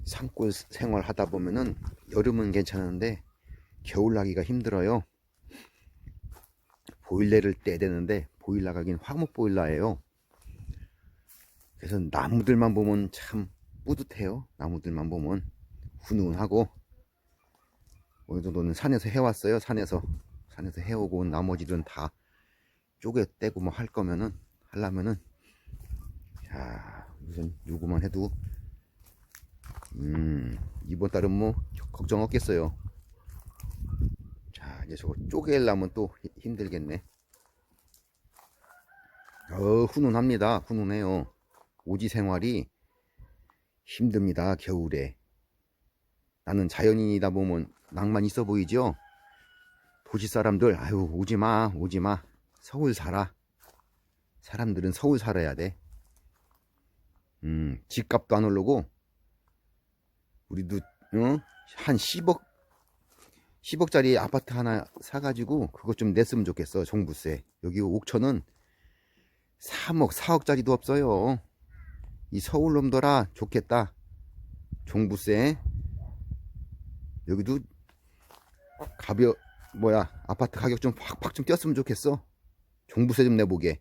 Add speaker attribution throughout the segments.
Speaker 1: 산골 생활 하다 보면은 여름은 괜찮은데 겨울 나기가 힘들어요. 보일러를 떼야 되는데 보일러가 긴 화목 보일러예요. 그래서 나무들만 보면 참 뿌듯해요. 나무들만 보면 훈훈하고. 어느 정도는 산에서 해왔어요. 산에서 해오고 온 나머지들은 다 쪼개 떼고 뭐 할 거면은 하려면은, 자 우선 요거만 해도 이번 달은 뭐 걱정 없겠어요. 자 이제 저거 쪼개려면 또 힘들겠네. 훈훈합니다. 훈훈해요. 오지 생활이 힘듭니다. 겨울에. 나는 자연인이다 보면 낭만 있어 보이죠? 도시 사람들 아유 오지마 오지마, 서울 살아. 사람들은 서울 살아야 돼. 집값도 안 오르고 우리도 한 10억짜리 아파트 하나 사가지고 그것 좀 냈으면 좋겠어. 종부세. 여기 옥천은 3억 4억짜리도 없어요. 이 서울 놈들아 좋겠다. 종부세. 여기도 아파트 가격 좀 팍팍 좀 뛰었으면 좋겠어. 종부세 좀 내보게.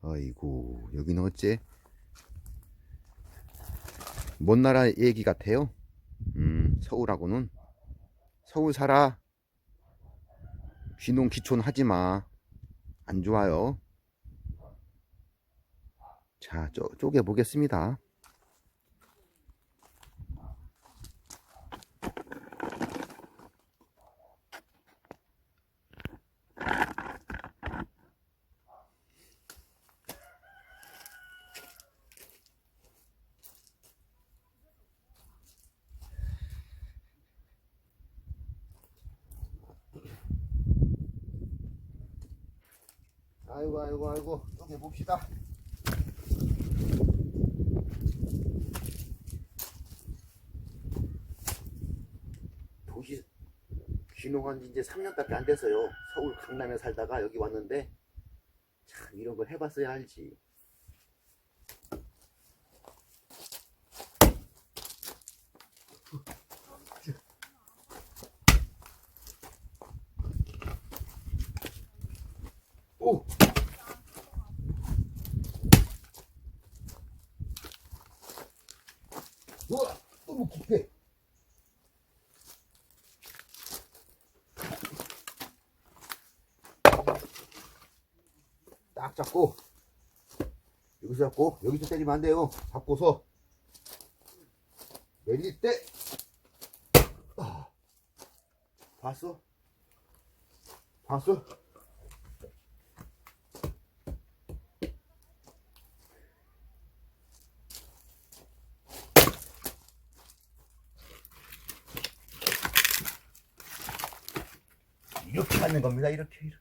Speaker 1: 아이고 여기는 어째 먼 나라 얘기 같아요. 서울하고는. 서울 살아. 귀농 귀촌 하지마. 안 좋아요. 자 쪼개 보겠습니다. 아이고 쪼개 봅시다. 도시 귀농한 지 이제 3년밖에 안 됐어요. 서울 강남에 살다가 여기 왔는데 참 이런 걸 해봤어야 알지. 오! 우와! 너무 깊게. 딱 잡고 여기서 잡고 여기서 때리면 안 돼요. 잡고서 내릴 때 봤어? 이렇게 하는 겁니다. 이렇게.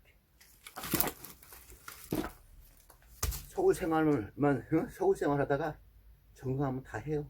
Speaker 1: 서울 생활 하다가 적응하면 다 해요.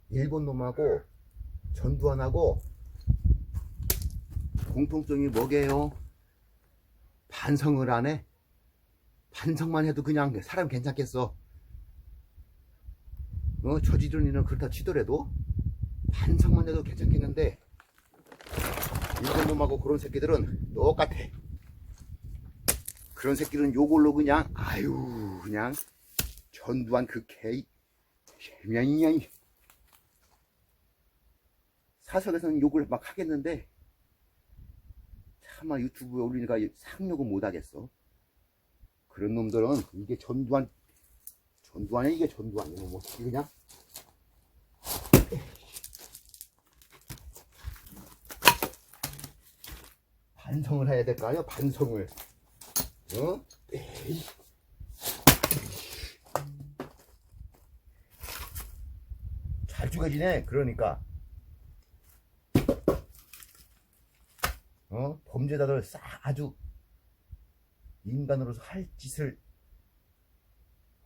Speaker 1: 일본 놈하고 전두환하고 공통점이 뭐게요? 반성을 안 해. 반성만 해도 그냥 사람 괜찮겠어. 저지른 일은 그렇다 치더라도 반성만 해도 괜찮겠는데 일본 놈하고 그런 새끼들은 똑같아. 그런 새끼들은 요걸로 그냥 그냥 전두환 그 개이 그냥 사석에서는 욕을 막 하겠는데 차마 유튜브에 올리니까 상욕은 못하겠어. 그런 놈들은 이게 전두환이 이게 전두환이야. 뭐 그냥 반성을 해야 될까요? 반성을. 에이. 잘 쪼개지네. 그러니까 범죄자들 싹 아주 인간으로서 할 짓을,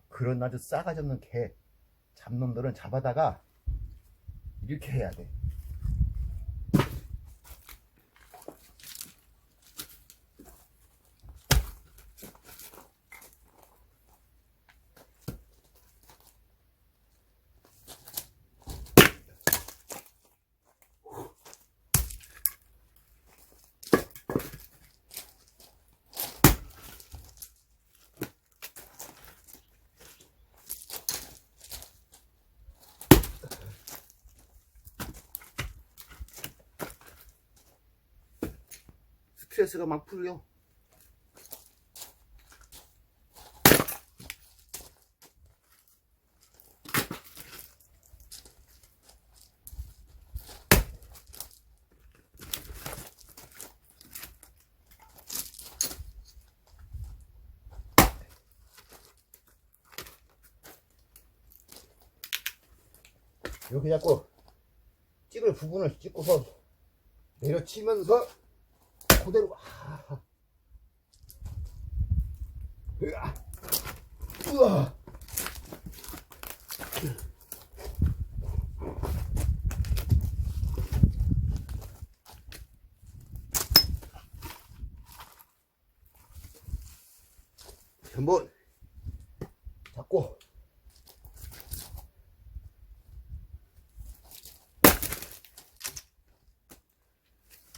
Speaker 1: 그런 아주 싸가지 없는 개 잡놈들은 잡아다가 이렇게 해야 돼. 스트레스가 막 풀려. 이렇게 자꾸 찍을 부분을 찍고서 내려치면서 그대로 우와. 한번 잡고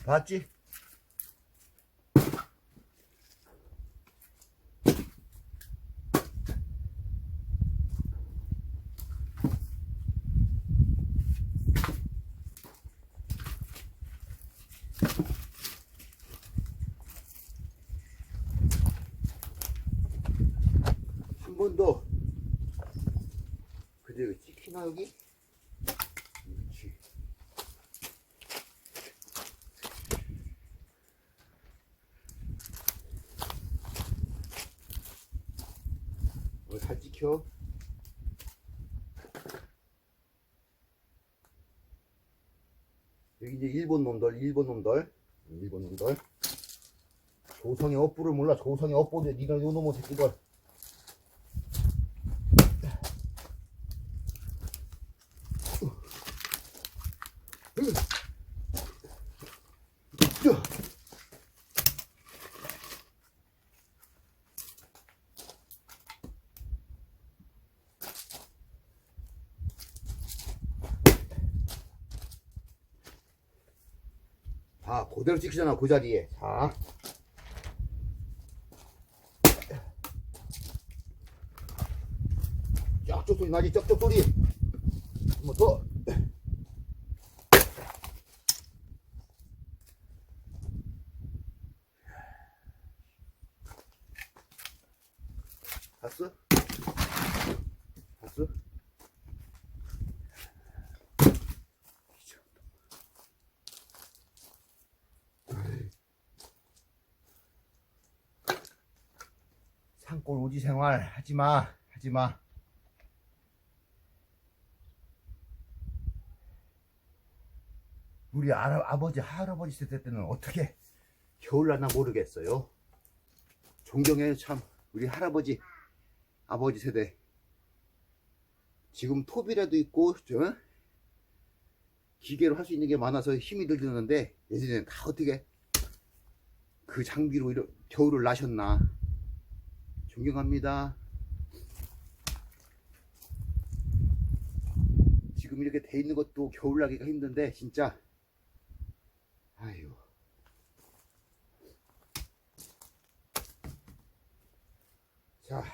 Speaker 1: 봤지? 한 번 더. 그대로 찍히나 여기? 그렇지. 잘 찍혀. 여기 이제 일본 놈들. 조성의 업부를 몰라. 조성의 업보인데 니가 요 놈의 새끼들. 자, 그대로 찍히잖아, 그 자리에. 자. 쩍쩍 소리 나지, 쩍쩍 소리. 한 번 더. 봤어? 봤어? 산골 오지 생활 하지마. 우리 아버지 할아버지 세대 때는 어떻게 겨울나나 모르겠어요. 존경해요. 참 우리 할아버지 아버지 세대. 지금 톱이라도 있고 기계로 할 수 있는 게 많아서 힘이 들드는데, 예전에는 다 어떻게 그 장비로 겨울을 나셨나. 존경합니다. 지금 이렇게 돼 있는 것도 겨울 나기가 힘든데 진짜. 아유. 자,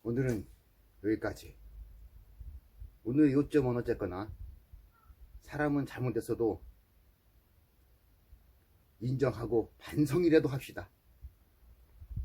Speaker 1: 오늘은 여기까지. 오늘 요점은 어쨌거나 사람은 잘못했어도 인정하고 반성이라도 합시다.